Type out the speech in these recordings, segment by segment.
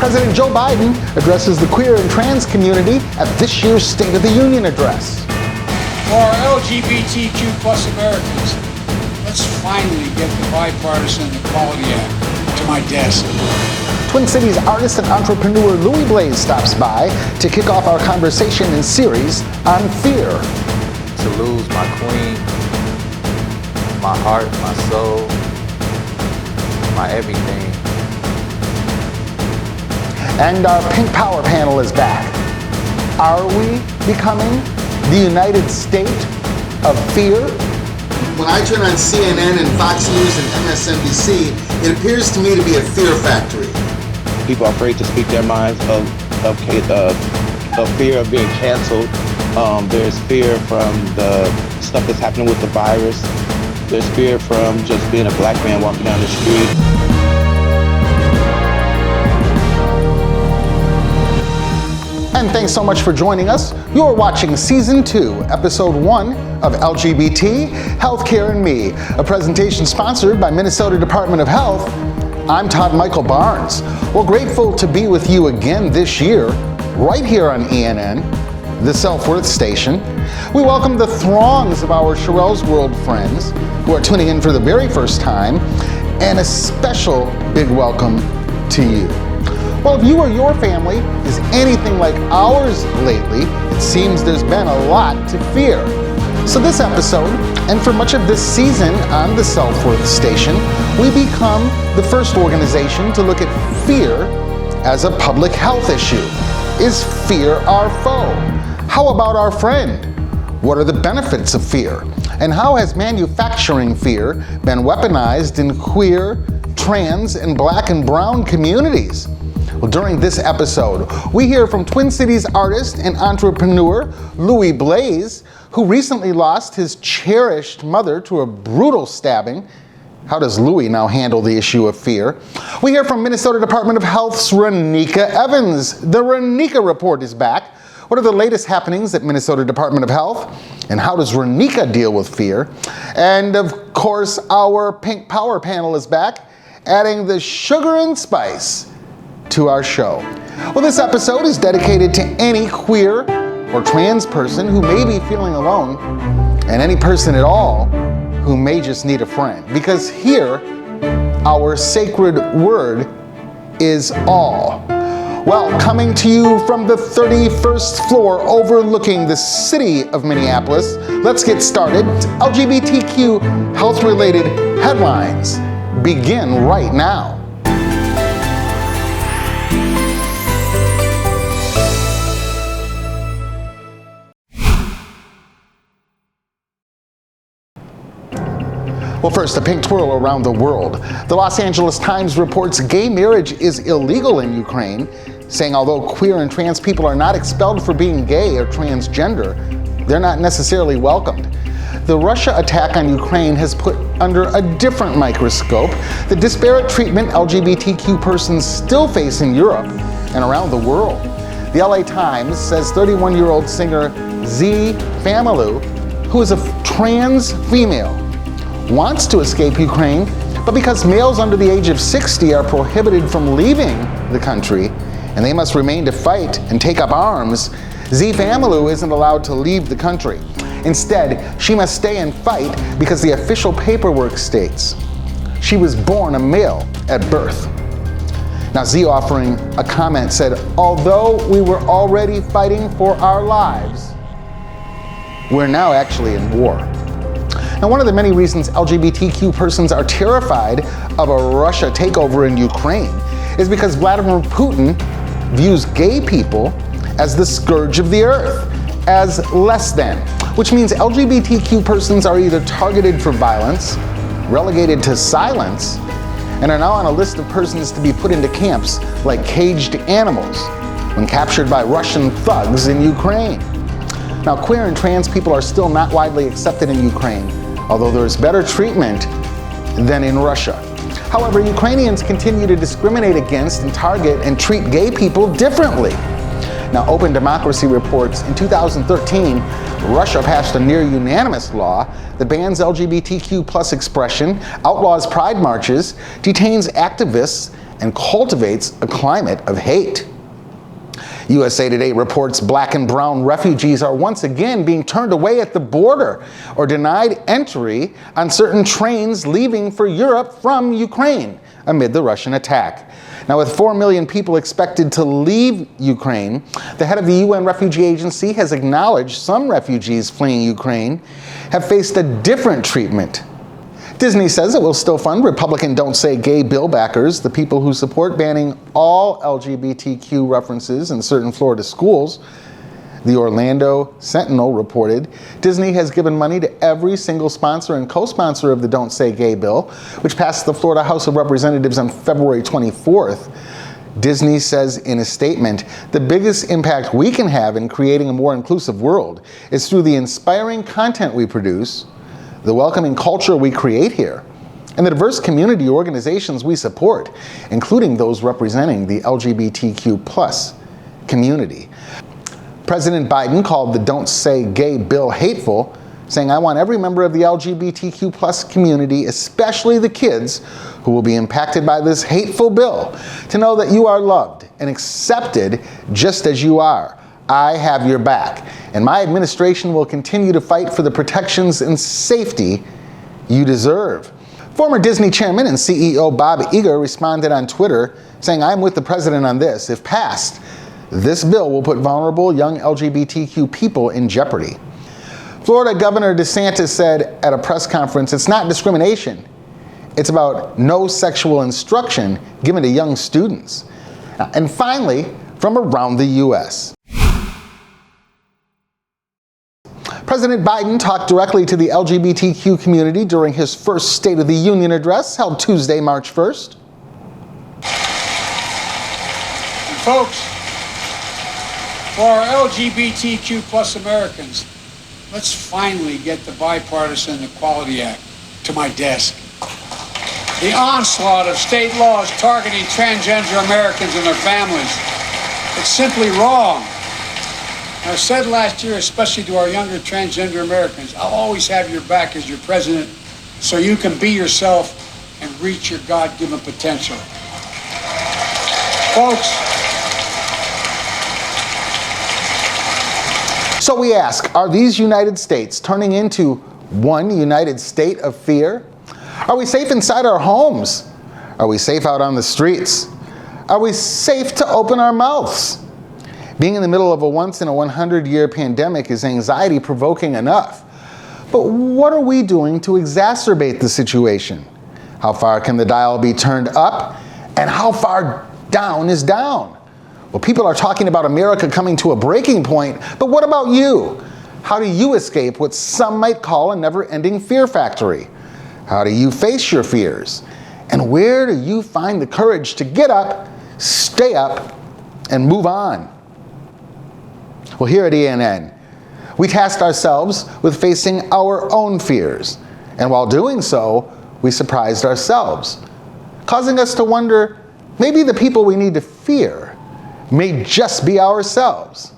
President Joe Biden addresses the queer and trans community at this year's State of the Union address. For our LGBTQ plus Americans, let's finally get the Bipartisan Equality Act to my desk. Twin Cities artist and entrepreneur Lewiee Blaze stops by to kick off our conversation and series on fear. To lose my queen, my heart, my soul, my everything. And our Pink Power panel is back. Are we becoming the United State of fear? When I turn on CNN and Fox News and MSNBC, it appears to me to be a fear factory. People are afraid to speak their minds of fear of being canceled. There's fear from the stuff that's happening with the virus. There's fear from just being a black man walking down the street. And thanks so much for joining us. You're watching Season 2, Episode 1 of LGBT, Healthcare and Me, a presentation sponsored by Minnesota Department of Health. I'm Todd Michael Barnes. We're grateful to be with you again this year, right here on ENN, the Self-Worth Station. We welcome the throngs of our Sherelle's World friends who are tuning in for the very first time, and a special big welcome to you. Well, if you or your family is anything like ours lately, it seems there's been a lot to fear. So this episode, and for much of this season on the Self-Worth Station, we become the first organization to look at fear as a public health issue. Is fear our foe? How about our friend? What are the benefits of fear? And how has manufacturing fear been weaponized in queer, trans, and black and brown communities? Well, during this episode, we hear from Twin Cities artist and entrepreneur Lewiee Blaze, who recently lost his cherished mother to a brutal stabbing. How does Lewiee now handle the issue of fear? We hear from Minnesota Department of Health's Reneka Evans. The Reneka Report is back. What are the latest happenings at Minnesota Department of Health? And how does Reneka deal with fear? And of course, our Pink Power panel is back, adding the sugar and spice to our show. Well, this episode is dedicated to any queer or trans person who may be feeling alone, and any person at all who may just need a friend. Because here, our sacred word is all. Well, coming to you from the 31st floor overlooking the city of Minneapolis, let's get started. LGBTQ health-related headlines begin right now. Well, first, a pink twirl around the world. The Los Angeles Times reports gay marriage is illegal in Ukraine, saying although queer and trans people are not expelled for being gay or transgender, they're not necessarily welcomed. The Russia attack on Ukraine has put under a different microscope the disparate treatment LGBTQ persons still face in Europe and around the world. The LA Times says 31-year-old singer Z Famalu, who is a trans female, wants to escape Ukraine, but because males under the age of 60 are prohibited from leaving the country and they must remain to fight and take up arms, Z Famalu isn't allowed to leave the country. Instead, she must stay and fight because the official paperwork states she was born a male at birth. Now, Z, offering a comment, said, although we were already fighting for our lives, we're now actually in war. Now, one of the many reasons LGBTQ persons are terrified of a Russia takeover in Ukraine is because Vladimir Putin views gay people as the scourge of the earth, as less than, which means LGBTQ persons are either targeted for violence, relegated to silence, and are now on a list of persons to be put into camps like caged animals when captured by Russian thugs in Ukraine. Now, queer and trans people are still not widely accepted in Ukraine, although there's better treatment than in Russia. However, Ukrainians continue to discriminate against and target and treat gay people differently. Now, Open Democracy reports in 2013, Russia passed a near unanimous law that bans LGBTQ plus expression, outlaws pride marches, detains activists, and cultivates a climate of hate. USA Today reports Black and brown refugees are once again being turned away at the border or denied entry on certain trains leaving for Europe from Ukraine amid the Russian attack. Now, with 4 million people expected to leave Ukraine, the head of the UN Refugee Agency has acknowledged some refugees fleeing Ukraine have faced a different treatment. Disney says it will still fund Republican Don't Say Gay bill backers, the people who support banning all LGBTQ references in certain Florida schools. The Orlando Sentinel reported Disney has given money to every single sponsor and co-sponsor of the Don't Say Gay bill, which passed the Florida House of Representatives on February 24th. Disney says in a statement, the biggest impact we can have in creating a more inclusive world is through the inspiring content we produce, the welcoming culture we create here, and the diverse community organizations we support, including those representing the LGBTQ+ community. President Biden called the Don't Say Gay bill hateful, saying, I want every member of the LGBTQ+ community, especially the kids who will be impacted by this hateful bill, to know that you are loved and accepted just as you are. I have your back, and my administration will continue to fight for the protections and safety you deserve. Former Disney chairman and CEO Bob Iger responded on Twitter, saying, I'm with the president on this. If passed, this bill will put vulnerable young LGBTQ people in jeopardy. Florida Governor DeSantis said at a press conference, it's not discrimination. It's about no sexual instruction given to young students. And finally, from around the U.S. President Biden talked directly to the LGBTQ community during his first State of the Union address held Tuesday, March 1st. And folks, for our LGBTQ+ Americans, let's finally get the Bipartisan Equality Act to my desk. The onslaught of state laws targeting transgender Americans and their families, it's simply wrong. I said last year, especially to our younger transgender Americans, I'll always have your back as your president so you can be yourself and reach your God-given potential. Folks. So we ask, are these United States turning into one United State of fear? Are we safe inside our homes? Are we safe out on the streets? Are we safe to open our mouths? Being in the middle of a once-in-a-100-year pandemic is anxiety-provoking enough. But what are we doing to exacerbate the situation? How far can the dial be turned up? And how far down is down? Well, people are talking about America coming to a breaking point, but what about you? How do you escape what some might call a never-ending fear factory? How do you face your fears? And where do you find the courage to get up, stay up, and move on? Well, here at ENN, we tasked ourselves with facing our own fears. And while doing so, we surprised ourselves, causing us to wonder, maybe the people we need to fear may just be ourselves.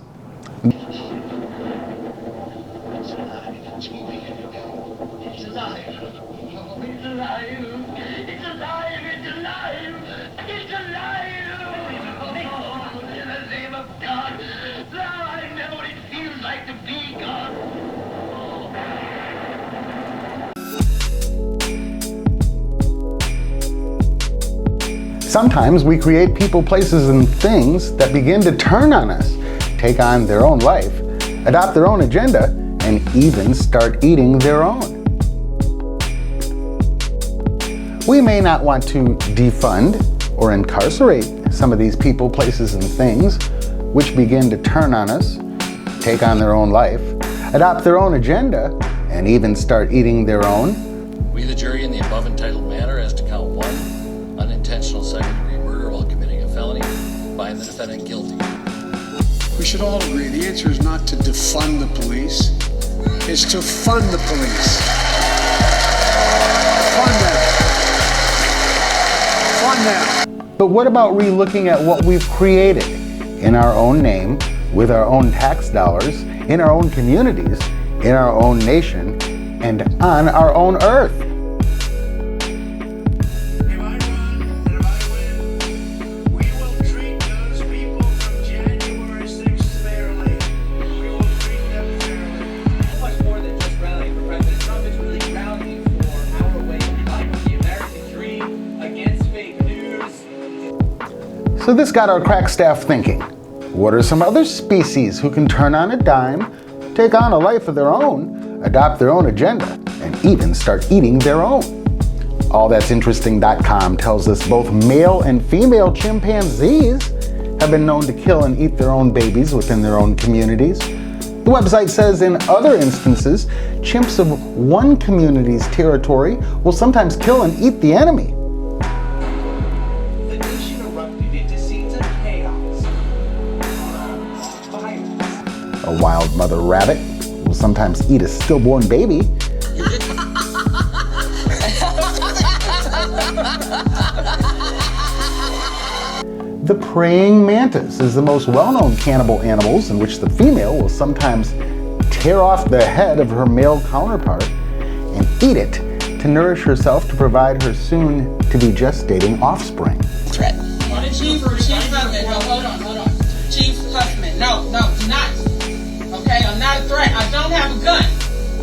Sometimes we create people, places, and things that begin to turn on us, take on their own life, adopt their own agenda, and even start eating their own. We may not want to defund or incarcerate some of these people, places, and things which begin to turn on us, take on their own life, adopt their own agenda, and even start eating their own. We, the jury, in the above entitled matter as to count 1, unintentional second-degree murder while committing a felony, find the defendant guilty. We should all agree the answer is not to defund the police, it's to fund the police. Fund them. But what about re-looking at what we've created in our own name, with our own tax dollars, in our own communities, in our own nation, and on our own earth? So this got our crack staff thinking. What are some other species who can turn on a dime, take on a life of their own, adopt their own agenda, and even start eating their own? AllThat'sInteresting.com tells us both male and female chimpanzees have been known to kill and eat their own babies within their own communities. The website says in other instances, chimps of one community's territory will sometimes kill and eat the enemy. The nation erupted into scenes of chaos, violence. A wild mother rabbit will sometimes eat a stillborn baby. The praying mantis is the most well-known cannibal animals, in which the female will sometimes tear off the head of her male counterpart and eat it to nourish herself to provide her soon-to-be gestating offspring. Threat. Chief Huffman, no, hold on. Chief Huffman, no, do not. Okay, I'm not a threat. I don't have a gun.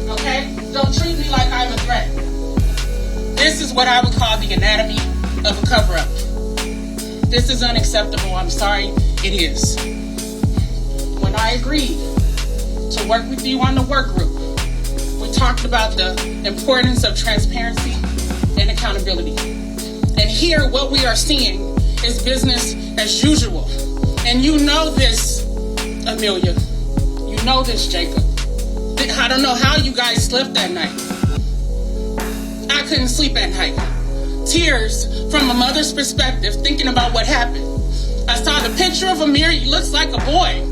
Okay? Don't treat me like I'm a threat. This is what I would call the anatomy of a cover-up. This is unacceptable. I'm sorry, it is. When I agreed to work with you on the work group, we talked about the importance of transparency and accountability. And here, what we are seeing is business as usual. And you know this, Amelia. You know this, Jacob. I don't know how you guys slept that night. I couldn't sleep at night. Tears from a mother's perspective, thinking about what happened. I saw the picture of Amir. He looks like a boy.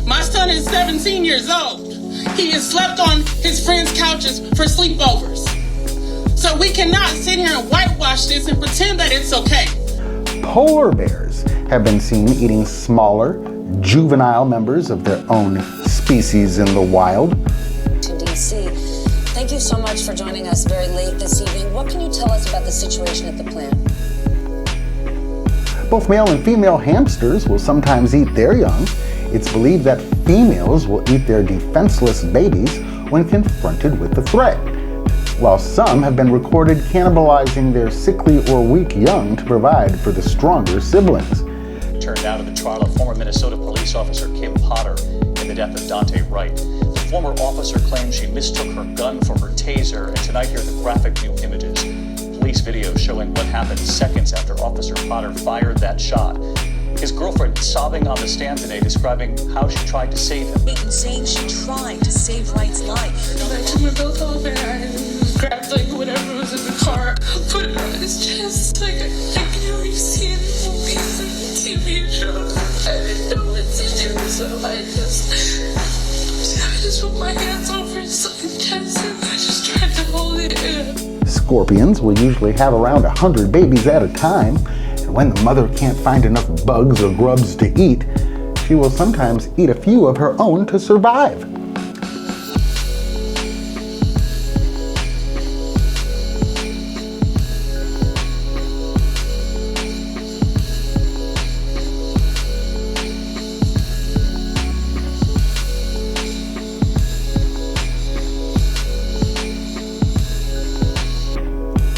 My son is 17 years old. He has slept on his friends' couches for sleepovers. So we cannot sit here and whitewash this and pretend that it's okay. Polar bears have been seen eating smaller, juvenile members of their own species in the wild. To DC. Thank you so much for joining us very late this evening. What can you tell us about the situation at the plant? Both male and female hamsters will sometimes eat their young. It's believed that females will eat their defenseless babies when confronted with the threat, while some have been recorded cannibalizing their sickly or weak young to provide for the stronger siblings. Turned out of the trial of former Minnesota police officer Kim Potter in the death of Dante Wright. The former officer claims she mistook her gun for her taser, and tonight here are the graphic new images. Police video showing what happened seconds after Officer Potter fired that shot. His girlfriend sobbing on the stand today, describing how she tried to save him. And saying she tried to save Wright's life. I took my belt off and I grabbed like whatever was in the car, put it on his chest. Like you know, you see it in movies and TV shows. I didn't know what to do, so I just put my hands over his chest and I just tried to hold it in. Scorpions will usually have around 100 babies at a time, and when the mother can't find enough bugs or grubs to eat, she will sometimes eat a few of her own to survive.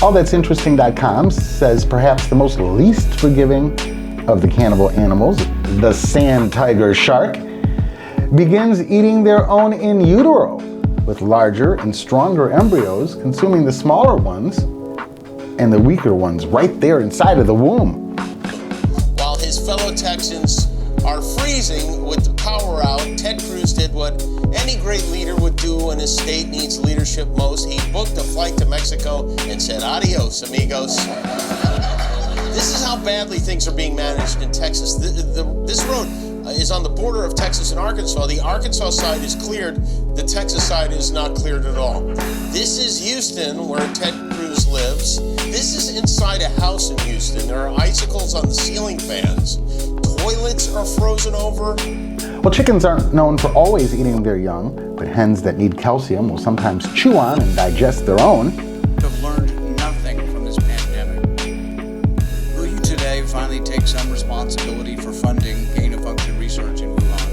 AllThat'sInteresting.com says perhaps the most least forgiving of the cannibal animals, the sand tiger shark, begins eating their own in utero, with larger and stronger embryos consuming the smaller ones and the weaker ones right there inside of the womb. While his fellow Texans are freezing with the power out, Ted Cruz did what any great leader would do when his state needs leadership most. He booked a flight to Mexico and said, adios, amigos. This is how badly things are being managed in Texas. This road is on the border of Texas and Arkansas. The Arkansas side is cleared. The Texas side is not cleared at all. This is Houston, where Ted Cruz lives. This is inside a house in Houston. There are icicles on the ceiling fans. Toilets are frozen over. Well, chickens aren't known for always eating their young, but hens that need calcium will sometimes chew on and digest their own. Have learned nothing from this pandemic. Will you today finally take some responsibility for funding gain-of-function research in Wuhan?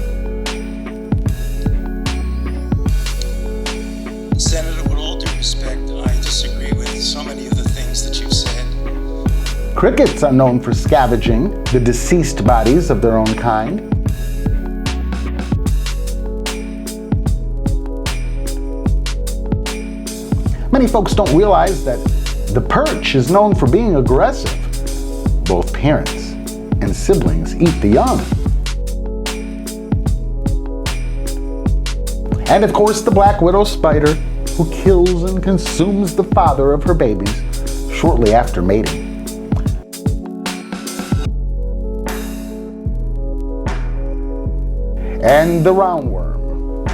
Senator, with all due respect, I disagree with so many of the things that you've said. Crickets are known for scavenging the deceased bodies of their own kind. Many folks don't realize that the perch is known for being aggressive. Both parents and siblings eat the young. And of course, the black widow spider, who kills and consumes the father of her babies shortly after mating. And the roundworm,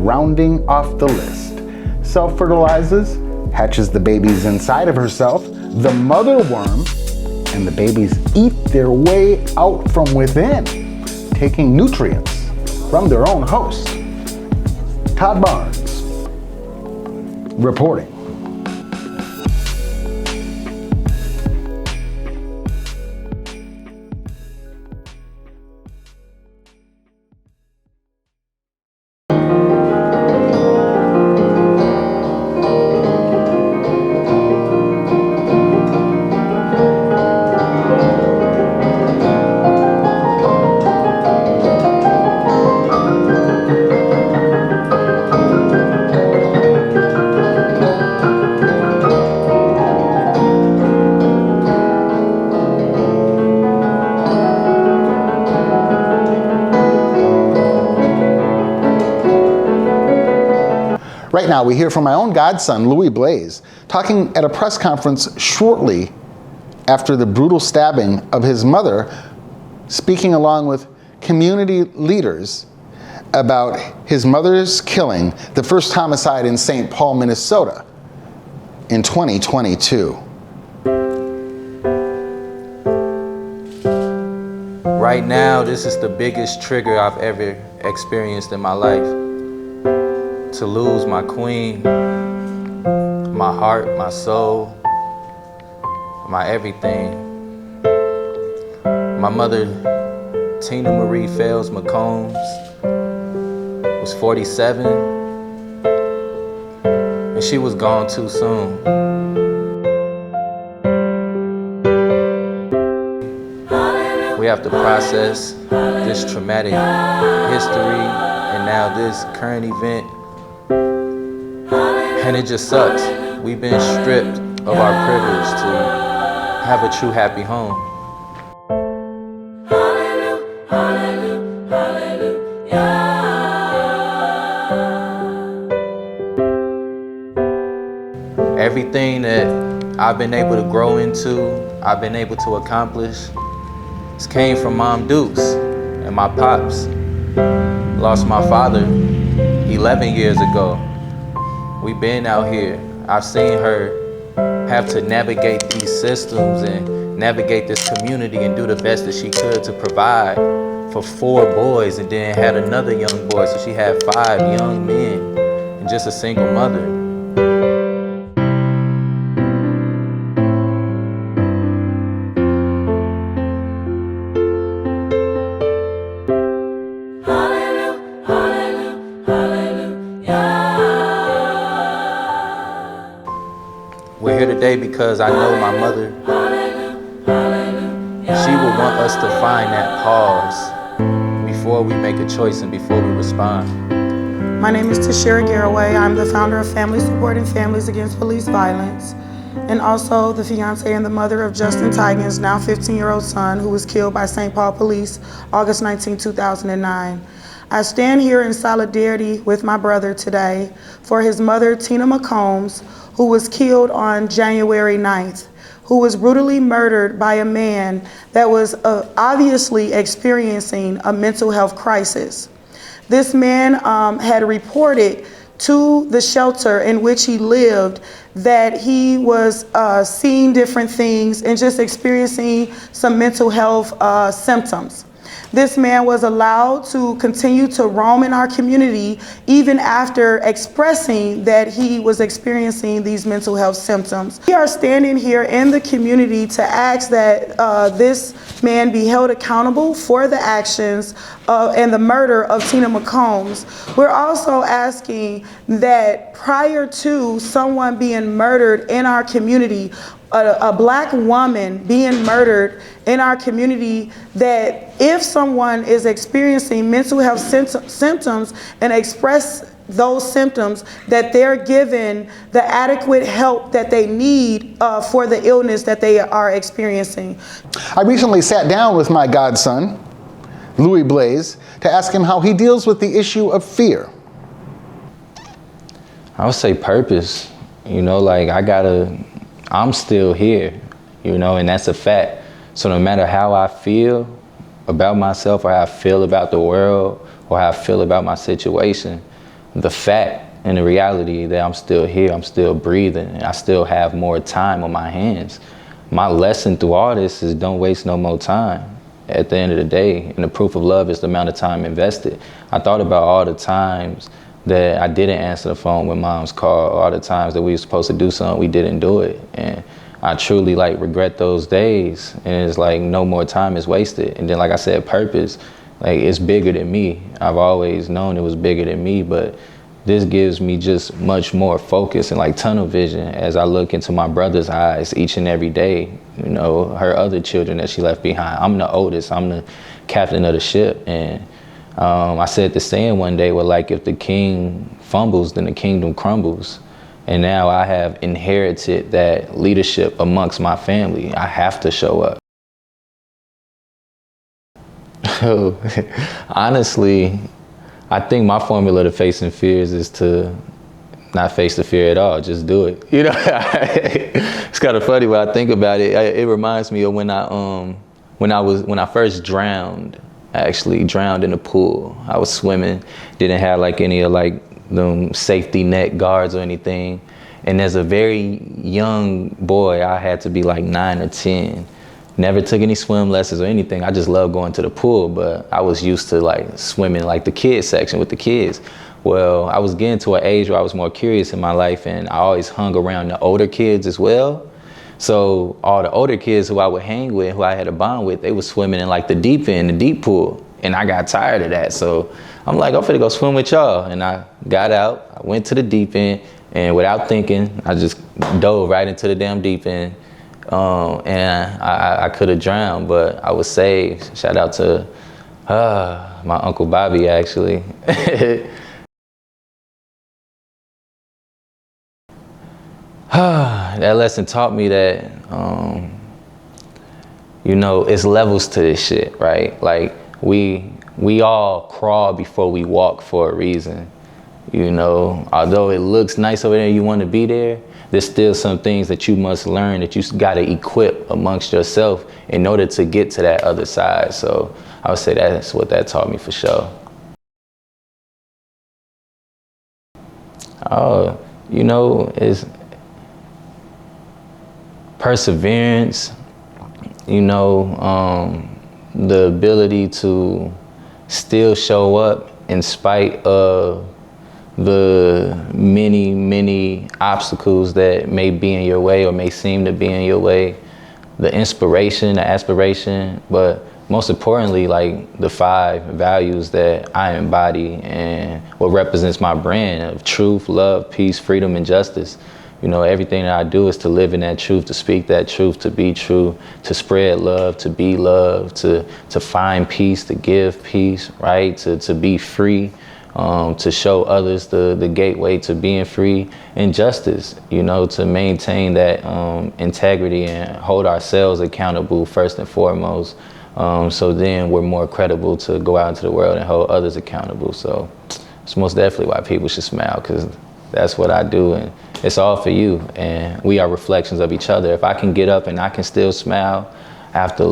rounding off the list. Self-fertilizes, hatches the babies inside of herself, the mother worm, and the babies eat their way out from within, taking nutrients from their own host. Todd Barnes, reporting. Right now, we hear from my own godson, Lewiee Blaze, talking at a press conference shortly after the brutal stabbing of his mother, speaking along with community leaders about his mother's killing, the first homicide in St. Paul, Minnesota, in 2022. Right now, this is the biggest trigger I've ever experienced in my life. To lose my queen, my heart, my soul, my everything. My mother, Tina Marie Fales McCombs, was 47, and she was gone too soon. We have to process this traumatic history and now this current event. And it just sucks. We've been stripped of our privilege to have a true happy home. Everything that I've been able to grow into, I've been able to accomplish, this came from Mom Dukes and my pops. Lost my father 11 years ago. We've been out here. I've seen her have to navigate these systems and navigate this community and do the best that she could to provide for 4 boys, and then had another young boy, so she had 5 young men and just a single mother. We're here today because I know my mother, she will want us to find that pause before we make a choice and before we respond. My name is Tashira Garraway. I'm the founder of Family Supporting Families Against Police Violence, and also the fiance and the mother of Justin Tigan's now 15-year-old son, who was killed by St. Paul Police August 19, 2009. I stand here in solidarity with my brother today for his mother, Tina McCombs, who was killed on January 9th, who was brutally murdered by a man that was obviously experiencing a mental health crisis. This man had reported to the shelter in which he lived that he was seeing different things and just experiencing some mental health symptoms. This man was allowed to continue to roam in our community even after expressing that he was experiencing these mental health symptoms. We are standing here in the community to ask that this man be held accountable for the actions and the murder of Tina McCombs. We're also asking that prior to someone being murdered in our community, a black woman being murdered in our community, that if someone is experiencing mental health symptoms and express those symptoms, that they're given the adequate help that they need for the illness that they are experiencing. I recently sat down with my godson, Lewiee Blaze, to ask him how he deals with the issue of fear. I would say purpose. You know, like I'm still here, you know, and that's a fact. So no matter how I feel about myself or how I feel about the world or how I feel about my situation, the fact and the reality that I'm still here, I'm still breathing, and I still have more time on my hands. My lesson through all this is don't waste no more time at the end of the day. And the proof of love is the amount of time invested. I thought about all the times that I didn't answer the phone when mom's called, all the times that we were supposed to do something, we didn't do it. And I truly regret those days. And it's like no more time is wasted. And then, like I said, purpose, it's bigger than me. I've always known it was bigger than me, but this gives me just much more focus and tunnel vision as I look into my brother's eyes each and every day. You know, her other children that she left behind. I'm the oldest, I'm the captain of the ship. And I said the saying one day where if the king fumbles, then the kingdom crumbles. And now I have inherited that leadership amongst my family. I have to show up. Honestly, I think my formula to facing fears is to not face the fear at all, just do it. You know, it's kind of funny when I think about it. It reminds me of when I first drowned. I actually drowned in a pool. I was swimming, didn't have any of them safety net guards or anything. And as a very young boy, I had to be 9 or 10. Never took any swim lessons or anything. I just loved going to the pool, but I was used to swimming the kids section with the kids. Well, I was getting to an age where I was more curious in my life, and I always hung around the older kids as well. So all the older kids who I would hang with, who I had a bond with, they were swimming in the deep end, the deep pool. And I got tired of that. So I'm like, I'm finna go swim with y'all. And I got out, I went to the deep end, and without thinking, I just dove right into the damn deep end. And I could have drowned, but I was saved. Shout out to my Uncle Bobby, actually. That lesson taught me that, you know, it's levels to this shit, right? We all crawl before we walk for a reason. You know, although it looks nice over there, you want to be there, there's still some things that you must learn that you got to equip amongst yourself in order to get to that other side. So I would say that's what that taught me for sure. You know, it's perseverance, you know, the ability to still show up in spite of the many, many obstacles that may be in your way or may seem to be in your way, the inspiration, the aspiration, but most importantly, the 5 values that I embody and what represents my brand of truth, love, peace, freedom, and justice. You know, everything that I do is to live in that truth, to speak that truth, to be true, to spread love, to be love, to find peace, to give peace, right? To be free, to show others the gateway to being free, and justice, you know, to maintain that integrity and hold ourselves accountable first and foremost. So then we're more credible to go out into the world and hold others accountable. So it's most definitely why people should smile, because that's what I do, and it's all for you, and we are reflections of each other. If I can get up and I can still smile after,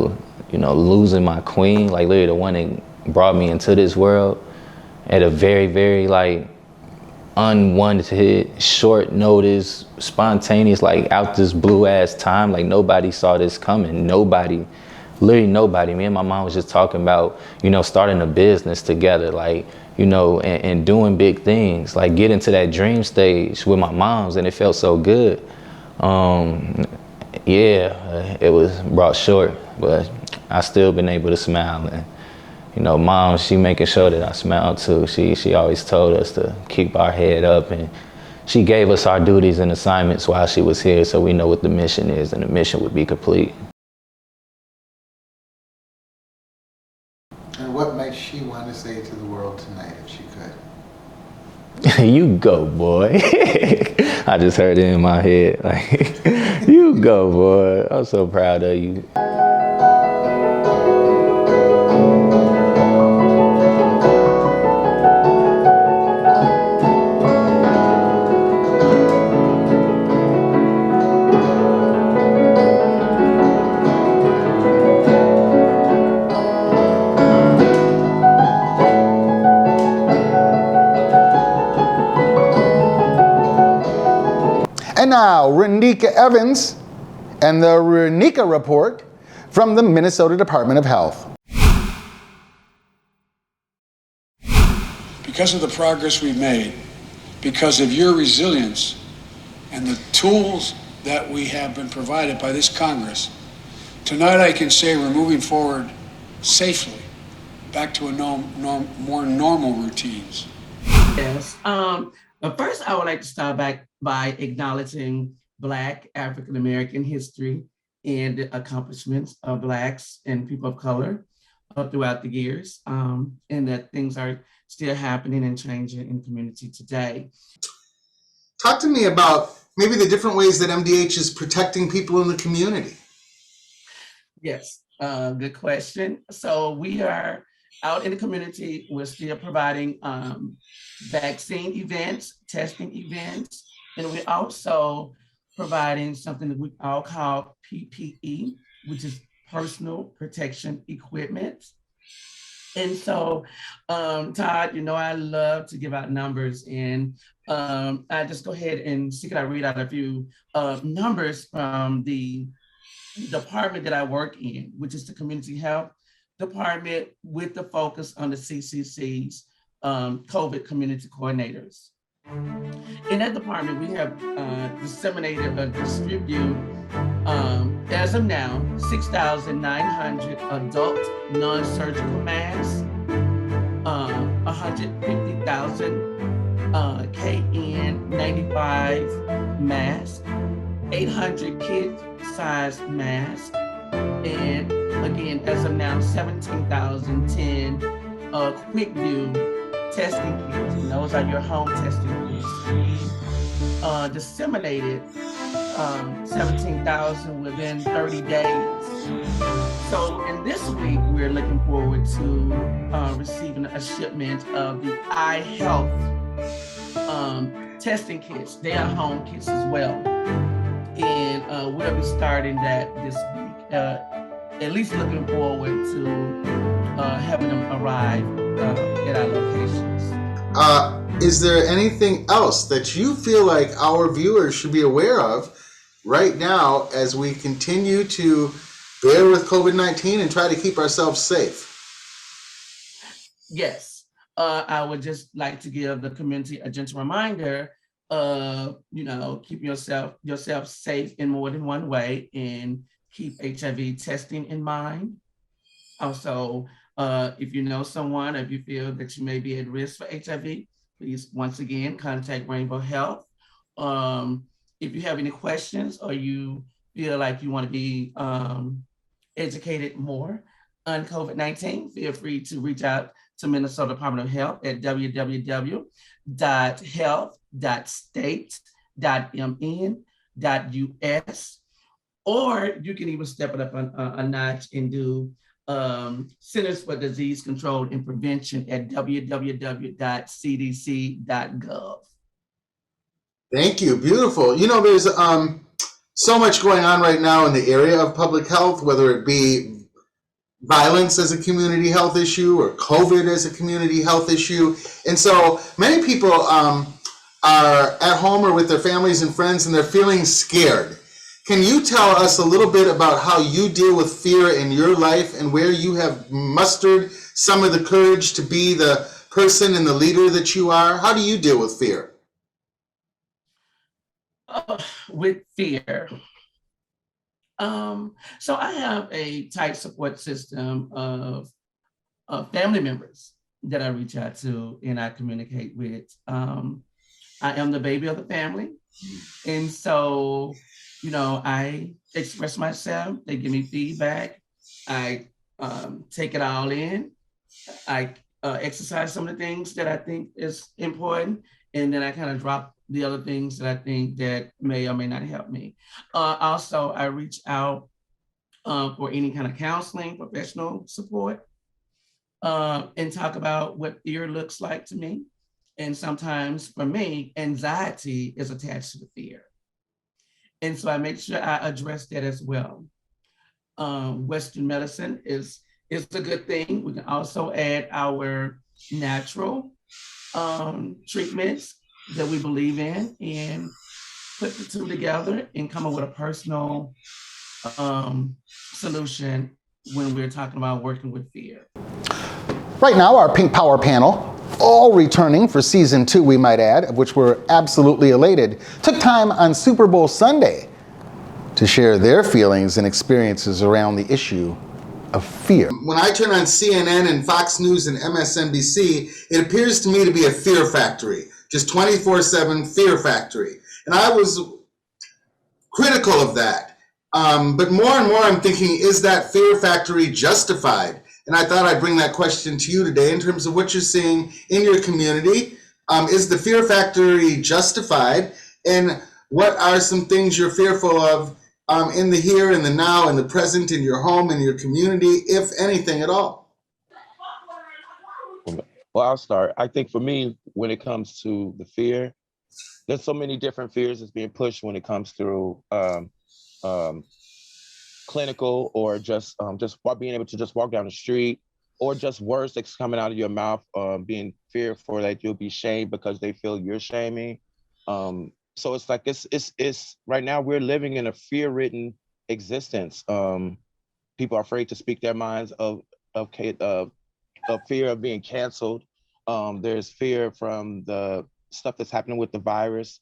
you know, losing my queen, literally the one that brought me into this world at a very, very unwanted, short notice, spontaneous, out this blue ass time, nobody saw this coming. Nobody, literally nobody. Me and my mom was just talking about, you know, starting a business together, you know, and doing big things, getting to that dream stage with my moms, and it felt so good. Yeah, it was brought short, but I still been able to smile. And, you know, Mom, she making sure that I smile too. She always told us to keep our head up, and she gave us our duties and assignments while she was here, so we know what the mission is, and the mission would be complete. And what might she want to say to the world tonight if she could? You go, boy. I just heard it in my head. Like, you go, boy. I'm so proud of you. And now, Reneka Evans and the Reneka Report from the Minnesota Department of Health. Because of the progress we've made, because of your resilience and the tools that we have been provided by this Congress, tonight I can say we're moving forward safely back to a more normal routines. Yes. But first, I would like to start back by acknowledging Black African American history and the accomplishments of Blacks and people of color throughout the years, and that things are still happening and changing in the community today. Talk to me about maybe the different ways that MDH is protecting people in the community. Yes, good question. So we are out in the community. We're still providing vaccine events, testing events, and we're also providing something that we all call PPE, which is personal protection equipment. And so, Todd, you know, I love to give out numbers, and I just go ahead and see, can I read out a few numbers from the department that I work in, which is the Community Health Department, with the focus on the CCC's COVID community coordinators. In that department, we have disseminated or distributed, as of now, 6,900 adult non-surgical masks, 150,000 KN95 masks, 800 kid-sized masks, and again, as of now, 17,010 quick view testing kits, and those are your home testing kits. Disseminated 17,000 within 30 days. So in this week, we're looking forward to receiving a shipment of the eye health testing kits. They are home kits as well. And we'll be starting that this week, at least looking forward to having them arrive at our locations. Is there anything else that you feel like our viewers should be aware of right now as we continue to bear with COVID-19 and try to keep ourselves safe? Yes, I would just like to give the community a gentle reminder of, you know, keep yourself safe in more than one way, and keep HIV testing in mind. Also, if you know someone, if you feel that you may be at risk for HIV, please, once again, contact Rainbow Health. If you have any questions or you feel like you want to be educated more on COVID-19, feel free to reach out to Minnesota Department of Health at www.health.state.mn.us, or you can even step it up a notch and do Centers for Disease Control and Prevention at www.cdc.gov. Thank you. Beautiful. You know, there's so much going on right now in the area of public health, whether it be violence as a community health issue or COVID as a community health issue. And so many people are at home or with their families and friends, and they're feeling scared. Can you tell us a little bit about how you deal with fear in your life and where you have mustered some of the courage to be the person and the leader that you are? How do you deal with fear? With fear. So I have a tight support system of family members that I reach out to and I communicate with. I am the baby of the family. And so, I express myself, they give me feedback. I take it all in. I exercise some of the things that I think is important. And then I kind of drop the other things that I think that may or may not help me. Also, I reach out for any kind of counseling, professional support, and talk about what fear looks like to me. And sometimes for me, anxiety is attached to the fear. And so I make sure I address that as well. Western medicine is a good thing. We can also add our natural treatments that we believe in and put the two together and come up with a personal solution when we're talking about working with fear. Right now, our Pink Power panel, all returning for season 2, we might add, of which we're absolutely elated, took time on Super Bowl Sunday to share their feelings and experiences around the issue of fear. When I turn on CNN and Fox News and MSNBC, it appears to me to be a fear factory, just 24/7 fear factory. And I was critical of that. But more and more I'm thinking, is that fear factory justified? And I thought I'd bring that question to you today in terms of what you're seeing in your community. Is the fear factory justified? And what are some things you're fearful of in the here, in the now, in the present, in your home, in your community, if anything at all? Well, I'll start. I think for me, when it comes to the fear, there's so many different fears that's being pushed when it comes through clinical or just being able to just walk down the street, or just words that's coming out of your mouth, being fearful that you'll be shamed because they feel you're shaming. So it's like it's right now we're living in a fear-ridden existence. People are afraid to speak their minds of fear of being canceled. There's fear from the stuff that's happening with the virus.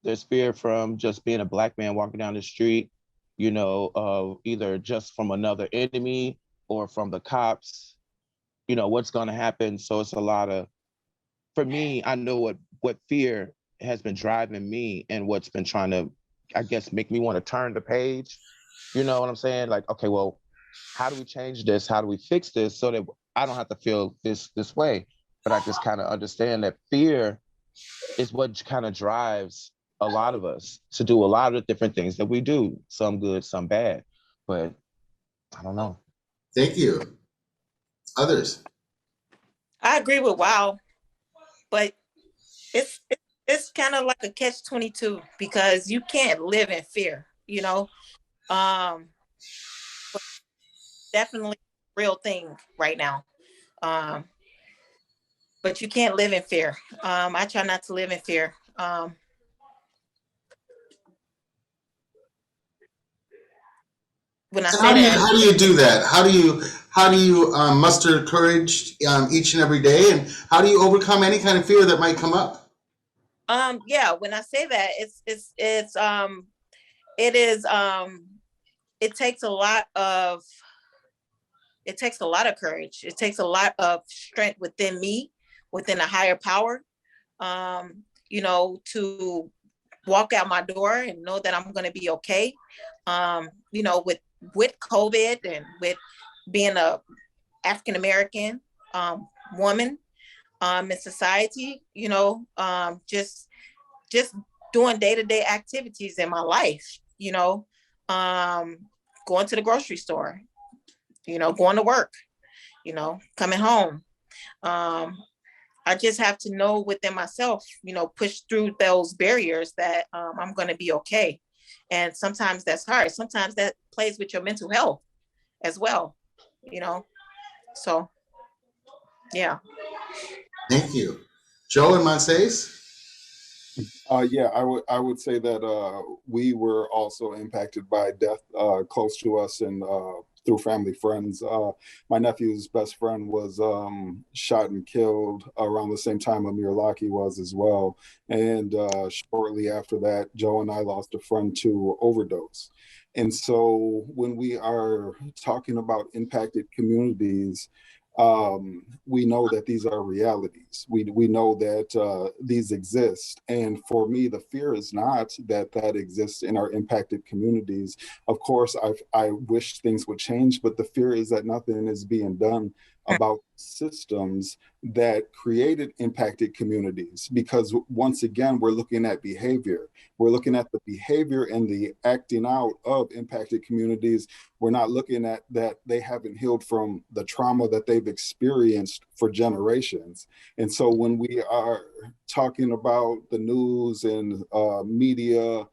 There's fear from just being a Black man walking down the street, either just from another enemy or from the cops, what's going to happen. So it's a lot of, for me, I know what fear has been driving me and what's been trying to, I guess, make me want to turn the page. You know what I'm saying? Like, okay, well, how do we change this? How do we fix this so that I don't have to feel this way? But I just kind of understand that fear is what kind of drives a lot of us to do a lot of different things that we do, some good, some bad, but I don't know. Thank you. Others? I agree with Wow, but it's kind of like a catch-22 because you can't live in fear, but definitely a real thing right now. But you can't live in fear. I try not to live in fear. When I say how do you do that? How do you muster courage each and every day, and how do you overcome any kind of fear that might come up? Yeah, when I say that, it takes a lot of courage. It takes a lot of strength within me, within a higher power, to walk out my door and know that I'm going to be okay. With COVID and with being a African-American woman in society, just doing day-to-day activities in my life, going to the grocery store, going to work, coming home. I just have to know within myself, push through those barriers that I'm going to be okay. And sometimes that's hard. Sometimes that plays with your mental health as well, so, yeah. Thank you. Joe and Monsees? Yeah, I would say that we were also impacted by death close to us and through family friends. My nephew's best friend was shot and killed around the same time Amir Laki was as well. And shortly after that, Joe and I lost a friend to overdose. And so when we are talking about impacted communities, we know that these are realities. We know that these exist. And for me, the fear is not that that exists in our impacted communities. Of course, I wish things would change, but the fear is that nothing is being done about systems that created impacted communities. Because once again, we're looking at behavior. We're looking at the behavior and the acting out of impacted communities. We're not looking at that they haven't healed from the trauma that they've experienced for generations. And so when we are talking about the news and media,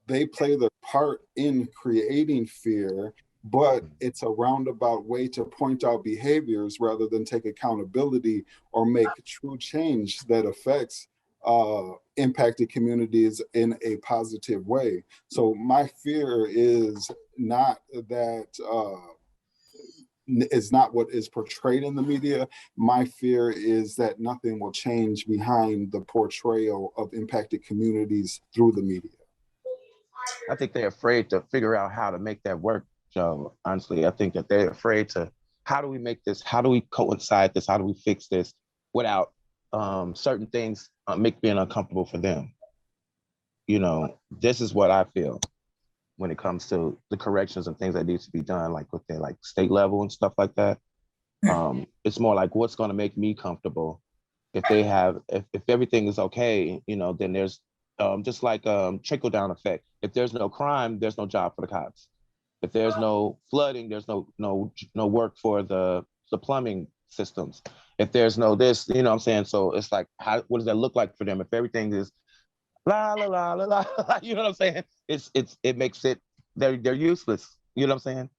they play their part in creating fear, but it's a roundabout way to point out behaviors rather than take accountability or make true change that affects impacted communities in a positive way. So my fear is not that is not what is portrayed in the media. My fear is that nothing will change behind the portrayal of impacted communities through the media. I think they're afraid to figure out how to make that work, Joe. Honestly, I think that they're afraid to, how do we make this, how do we coincide this, how do we fix this without certain things being uncomfortable for them. You know, this is what I feel when it comes to the corrections and things that needs to be done, like with their like state level and stuff like that. It's more like what's going to make me comfortable. If they have, if everything is okay, you know, then there's just like trickle down effect. If there's no crime, there's no job for the cops. If there's no flooding, there's no work for the plumbing systems. If there's no this, you know what I'm saying? So it's like, what does that look like for them? If everything is la la la la la, you know what I'm saying? It makes it, they're useless. You know what I'm saying?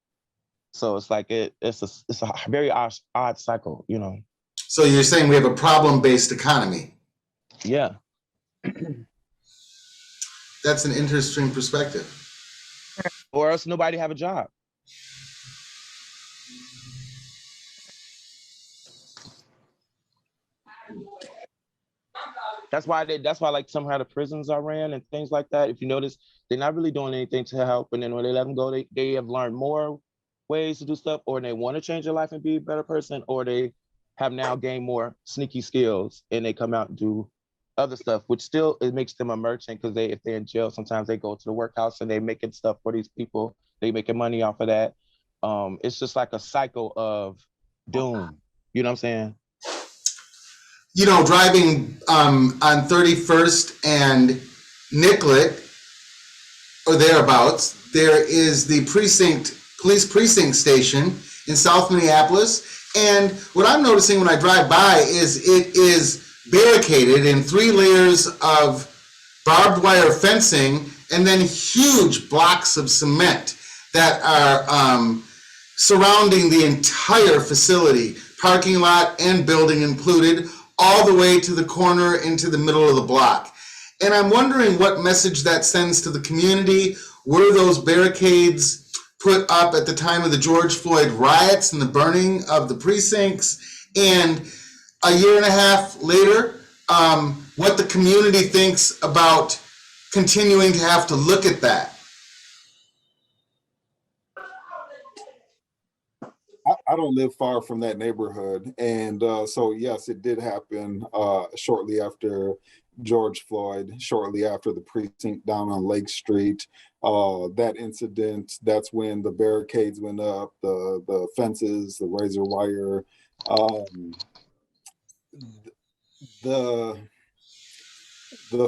So it's like it's a very odd cycle, you know. So you're saying we have a problem-based economy? Yeah. That's an interesting perspective. Or else nobody have a job. That's why like somehow the prisons are ran and things like that. If you notice, they're not really doing anything to help. And then when they let them go, they have learned more ways to do stuff, or they want to change their life and be a better person, or they have now gained more sneaky skills and they come out and do other stuff, which still it makes them a merchant, because if they're in jail, sometimes they go to the workhouse and they making stuff for these people. They making money off of that. It's just like a cycle of doom. You know what I'm saying? You know, driving on 31st and Nicollet, or thereabouts, there is the police precinct station in South Minneapolis. And what I'm noticing when I drive by is it is barricaded in 3 layers of barbed wire fencing and then huge blocks of cement that are surrounding the entire facility, parking lot and building included, all the way to the corner into the middle of the block. And I'm wondering what message that sends to the community. Were those barricades put up at the time of the George Floyd riots and the burning of the precincts? And a year and a half later, what the community thinks about continuing to have to look at that? I don't live far from that neighborhood. And so, yes, it did happen shortly after George Floyd, shortly after the precinct down on Lake Street. That incident, that's when the barricades went up, the fences, the razor wire, the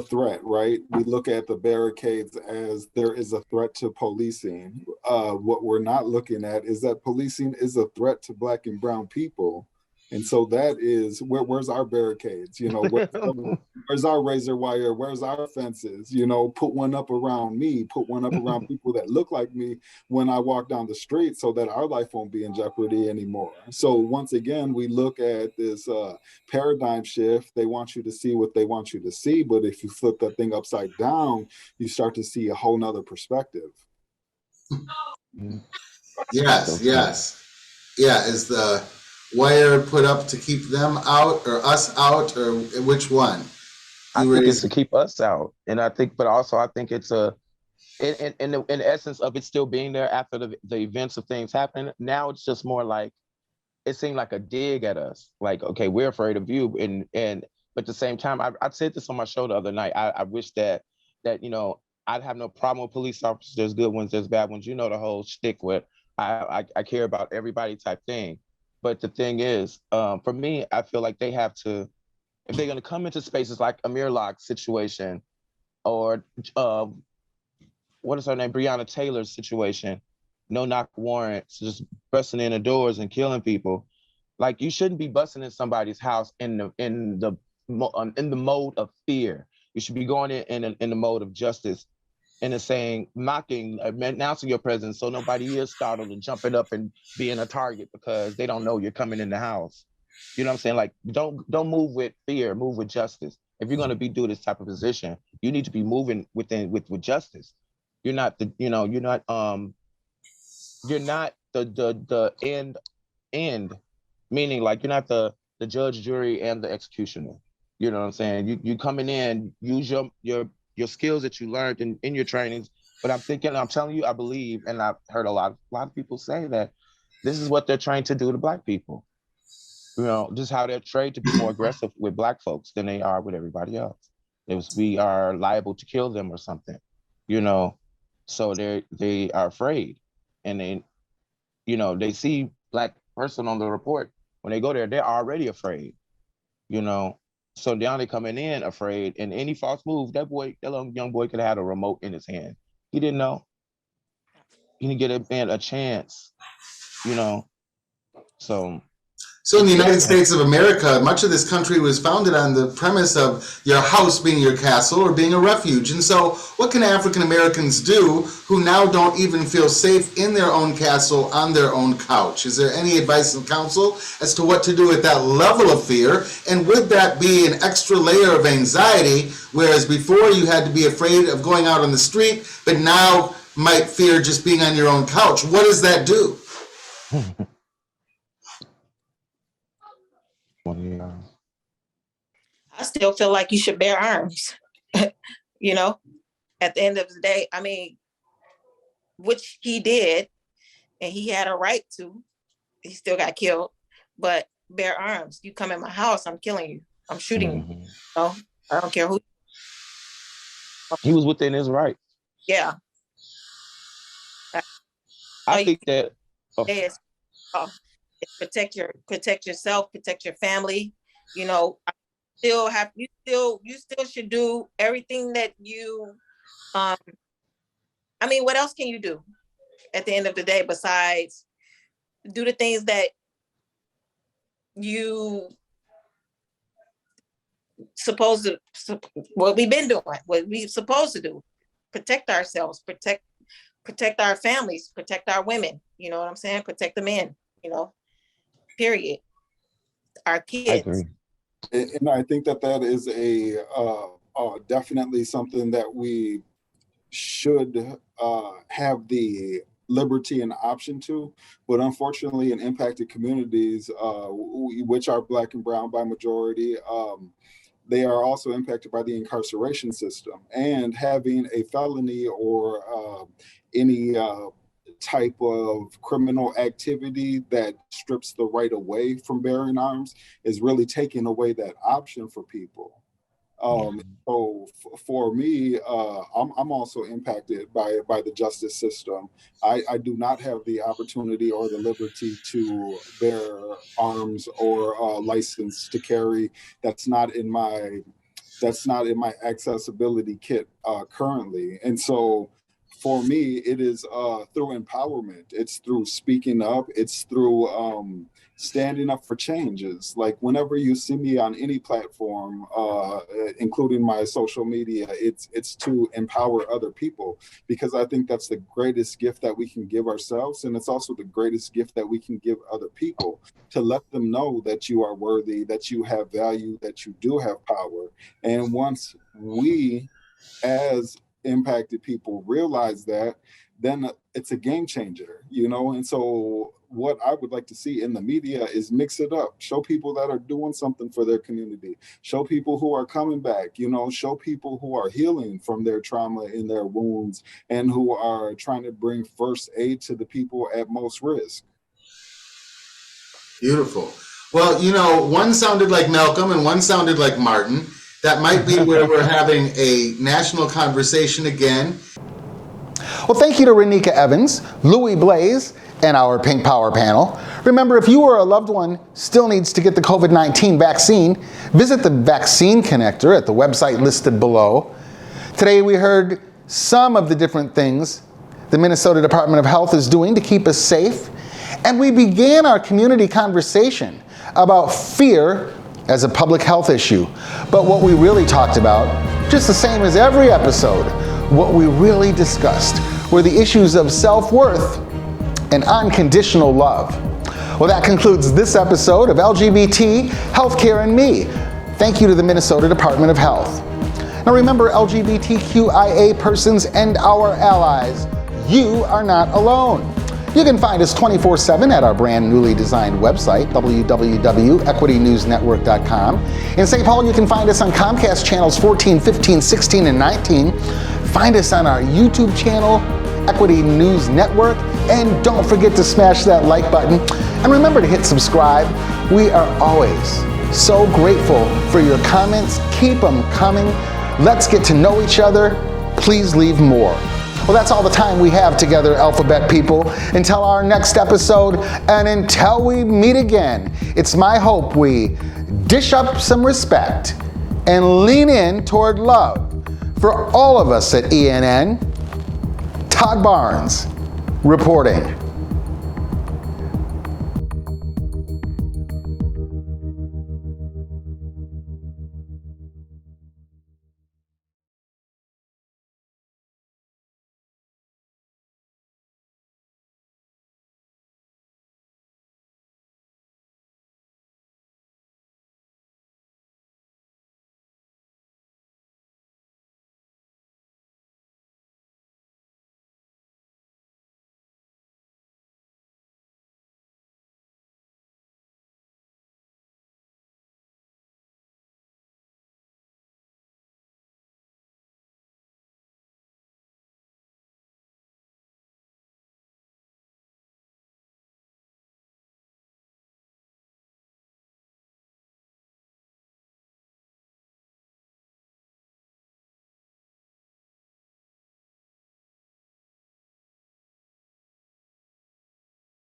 threat, right? We look at the barricades as there is a threat to policing. What we're not looking at is that policing is a threat to Black and brown people. And so that is, where's our barricades? You know, where's our razor wire? Where's our fences? You know, put one up around me, put one up around people that look like me when I walk down the street, so that our life won't be in jeopardy anymore. So once again, we look at this paradigm shift. They want you to see what they want you to see. But if you flip that thing upside down, you start to see a whole nother perspective. Yes. Yeah, is the wire put up to keep them out or us out, or which one? I think it's to keep us out. And I think, but also I think it's in the essence of it still being there after the events of things happen. Now it's just more like it seemed like a dig at us. Like, okay, we're afraid of you. But at the same time, I said this on my show the other night. I wish that I'd have no problem with police officers. There's good ones, there's bad ones. You know the whole shtick with I care about everybody type thing. But the thing is, for me, I feel like they have to, if they're going to come into spaces like a Mirlock situation or what is her name, Breonna Taylor's situation, no knock warrants, just busting in the doors and killing people. Like, you shouldn't be busting in somebody's house in the mode of fear. You should be going in the mode of justice, and saying, knocking, announcing your presence so nobody is startled and jumping up and being a target because they don't know you're coming in the house. You know what I'm saying? Like, don't move with fear, move with justice. If you're going to do this type of position, you need to be moving with justice. You're not the end, meaning like you're not the judge, jury, and the executioner. You know what I'm saying? You coming in, use your skills that you learned in your trainings. But I'm telling you, I believe, and I've heard a lot of people say that this is what they're trying to do to Black people. You know, just how they're trained to be more aggressive with Black folks than they are with everybody else. We are liable to kill them or something, you know. So they are afraid, and they see Black person on the report. When they go there, they're already afraid, you know. So now they coming in afraid, and any false move, that young boy could have had a remote in his hand. He didn't know. He didn't get a chance, you know. So in the United States of America, much of this country was founded on the premise of your house being your castle or being a refuge. And so what can African Americans do who now don't even feel safe in their own castle on their own couch? Is there any advice and counsel as to what to do at that level of fear? And would that be an extra layer of anxiety, whereas before you had to be afraid of going out on the street, but now might fear just being on your own couch? What does that do? I still feel like you should bear arms. You know, at the end of the day, I mean, which he did, and he had a right to. He still got killed, but bear arms. You come in my house, I'm killing you. I'm shooting you. No, I don't care who. He was within his right. Yeah. I think that protect yourself, protect your family. You know, you still should do everything that you I mean, what else can you do at the end of the day besides do the things that you supposed to, what we've been doing, what we supposed to do? Protect ourselves, protect our families, protect our women, you know what I'm saying? Protect the men, you know, period. Our kids. I agree. And I think that is definitely something that we should have the liberty and option to, but unfortunately in impacted communities, which are Black and brown by majority, they are also impacted by the incarceration system, and having a felony or any type of criminal activity that strips the right away from bearing arms is really taking away that option for people. So for me, I'm also impacted by the justice system. I do not have the opportunity or the liberty to bear arms or license to carry. That's not in my accessibility kit currently. And so for me, it is through empowerment. It's through speaking up. It's through standing up for changes. Like whenever you see me on any platform, including my social media, it's to empower other people, because I think that's the greatest gift that we can give ourselves. And it's also the greatest gift that we can give other people, to let them know that you are worthy, that you have value, that you do have power. And once we as impacted people realize that, then it's a game changer, you know? And so what I would like to see in the media is mix it up, show people that are doing something for their community, show people who are coming back, you know, show people who are healing from their trauma and their wounds, and who are trying to bring first aid to the people at most risk. Beautiful. Well, you know, one sounded like Malcolm and one sounded like Martin. That might be where we're having a national conversation again. Well, thank you to Reneka Evans, Lewiee Blaze, and our Pink Power panel. Remember, if you or a loved one still needs to get the COVID-19 vaccine, visit the vaccine connector at the website listed below. Today we heard some of the different things the Minnesota Department of Health is doing to keep us safe, and we began our community conversation about fear as a public health issue. But what we really talked about, just the same as every episode, what we really discussed were the issues of self-worth and unconditional love. Well, that concludes this episode of LGBT, Healthcare, and Me. Thank you to the Minnesota Department of Health. Now remember, LGBTQIA persons and our allies, you are not alone. You can find us 24/7 at our brand newly designed website, www.equitynewsnetwork.com. In St. Paul, you can find us on Comcast channels 14, 15, 16, and 19. Find us on our YouTube channel, Equity News Network, and don't forget to smash that like button. And remember to hit subscribe. We are always so grateful for your comments. Keep them coming. Let's get to know each other. Please leave more. Well, that's all the time we have together, Alphabet people. Until our next episode, and until we meet again, it's my hope we dish up some respect and lean in toward love. For all of us at ENN, Todd Barnes reporting.